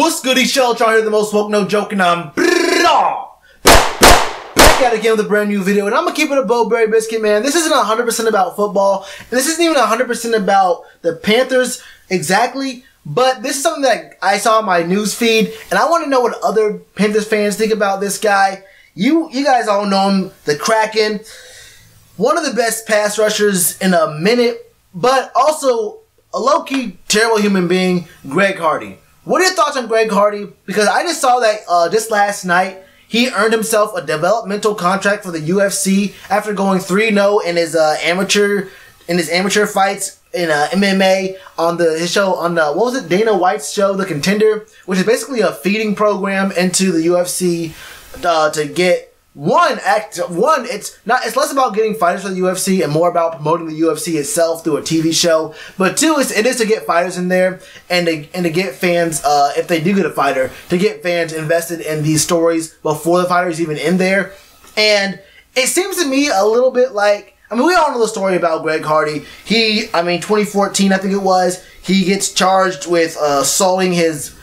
What's goody, Shellitronnn here, the most woke, no joke, and I'm back at it again with a brand new video, and I'm gonna keep it a Bowberry biscuit, man. This isn't 100% about football, and this isn't even 100% about the Panthers exactly, but this is something that I saw on my news feed, and I want to know what other Panthers fans think about this guy. You guys all know him, the Kraken, one of the best pass rushers in a minute, but also a low-key terrible human being, Greg Hardy. What are your thoughts on Greg Hardy? Because I just saw that just last night, he earned himself a developmental contract for the UFC after going 3-0 in his amateur fights in MMA on his show on what was it, Dana White's show, The Contender, which is basically a feeding program into the UFC to get it's less about getting fighters for the UFC and more about promoting the UFC itself through a TV show. But two, it is to get fighters in there and to get fans, if they do get a fighter, to get fans invested in these stories before the fighter is even in there. And it seems to me a little bit like, I mean, we all know the story about Greg Hardy. 2014, I think it was, he gets charged with assaulting his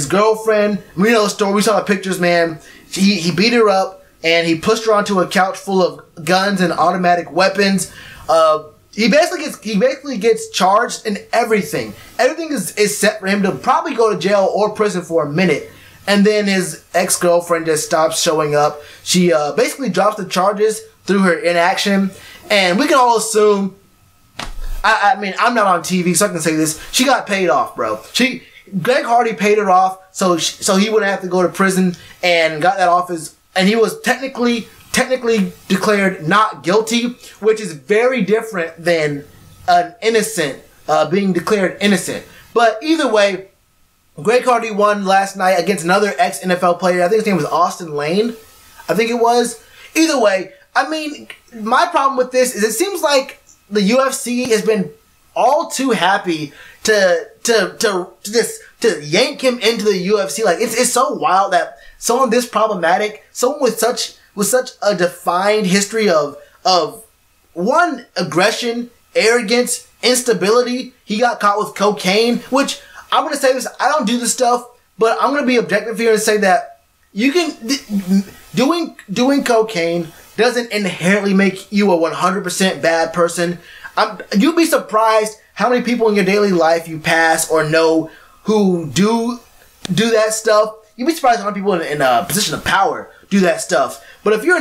girlfriend. We know the story. We saw the pictures, man. He beat her up. And he pushed her onto a couch full of guns and automatic weapons. He basically gets charged in everything. Everything is set for him to probably go to jail or prison for a minute. And then his ex-girlfriend just stops showing up. She basically drops the charges through her inaction. And we can all assume, I mean, I'm not on TV, so I can say this. She got paid off, bro. Greg Hardy paid her off so he wouldn't have to go to prison, and got that off his... And he was technically declared not guilty, which is very different than an innocent being declared innocent. But either way, Greg Hardy won last night against another ex-NFL player. I think his name was Austen Lane. I think it was. Either way, I mean, my problem with this is it seems like the UFC has been all too happy to yank him into the UFC. Like, it's so wild that someone this problematic, someone with such a defined history of one, aggression, arrogance, instability. He got caught with cocaine, which I'm gonna say this. I don't do this stuff, but I'm gonna be objective here and say that you can doing cocaine doesn't inherently make you a 100% bad person. You'd be surprised how many people in your daily life you pass or know who do that stuff. You'd be surprised how many people in a position of power do that stuff. But if you're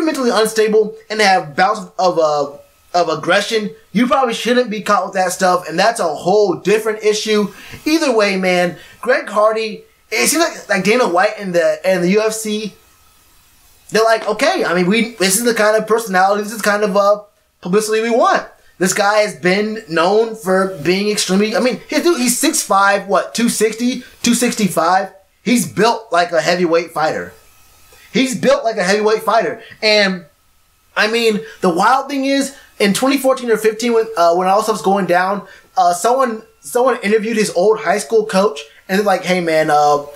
mentally unstable and have bouts of aggression, you probably shouldn't be caught with that stuff, and that's a whole different issue. Either way, man, Greg Hardy, it seems like Dana White and the UFC, they're like, okay, I mean, this is the kind of personality, this is the kind of publicity we want. This guy has been known for being extremely, I mean, he's 6'5", what, 260, 265? He's built like a heavyweight fighter. And, I mean, the wild thing is, in 2014 or 15, when all this stuff's going down, someone interviewed his old high school coach, and they're like, hey, man,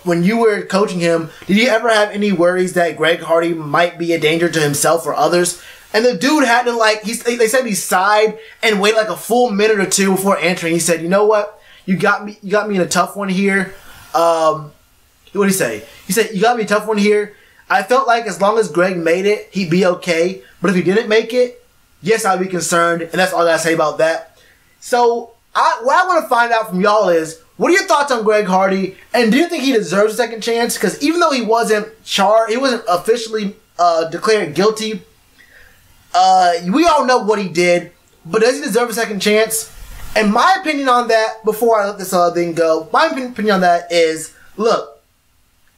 when you were coaching him, did you ever have any worries that Greg Hardy might be a danger to himself or others? And the dude had to, like, they said he sighed and waited like a full minute or two before answering. He said, you know what? You got me in a tough one here. What did he say? He said, you got me a tough one here. I felt like as long as Greg made it, he'd be okay. But if he didn't make it, yes, I'd be concerned. And that's all I gotta say about that. So, what I want to find out from y'all is, what are your thoughts on Greg Hardy? And do you think he deserves a second chance? Because even though he wasn't officially declared guilty, we all know what he did. But does he deserve a second chance? And my opinion on that, before I let this thing go, my opinion on that is, look,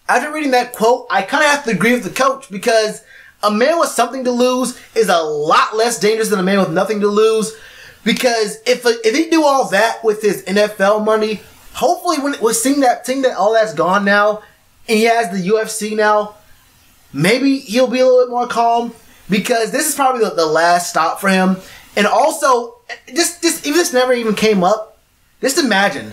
after reading that quote, I kind of have to agree with the coach, because a man with something to lose is a lot less dangerous than a man with nothing to lose. Because if he do all that with his NFL money, hopefully when we're seeing that all that's gone now, and he has the UFC now, maybe he'll be a little bit more calm, because this is probably the last stop for him. And also, just if this never even came up, just imagine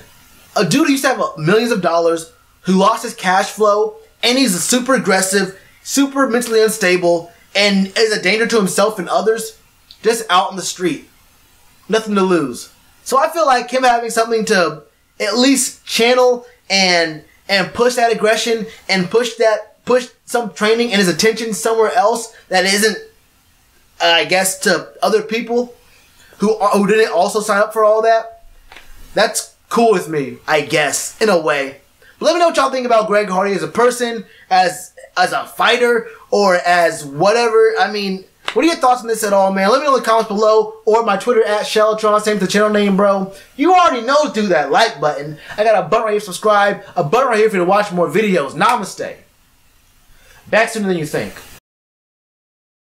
a dude who used to have millions of dollars, who lost his cash flow, and he's super aggressive, super mentally unstable, and is a danger to himself and others, just out in the street. Nothing to lose. So I feel like him having something to at least channel and and push that aggression and push some training and his attention somewhere else that isn't, I guess, to other people who didn't also sign up for all that, that's cool with me, I guess, in a way. But let me know what y'all think about Greg Hardy as a person, as a fighter, or as whatever. I mean, what are your thoughts on this at all, man? Let me know in the comments below, or my Twitter at Shellitronnn, same with the channel name, bro. You already know, do that like button. I got a button right here, subscribe. A button right here for you to watch more videos. Namaste. Back sooner than you think.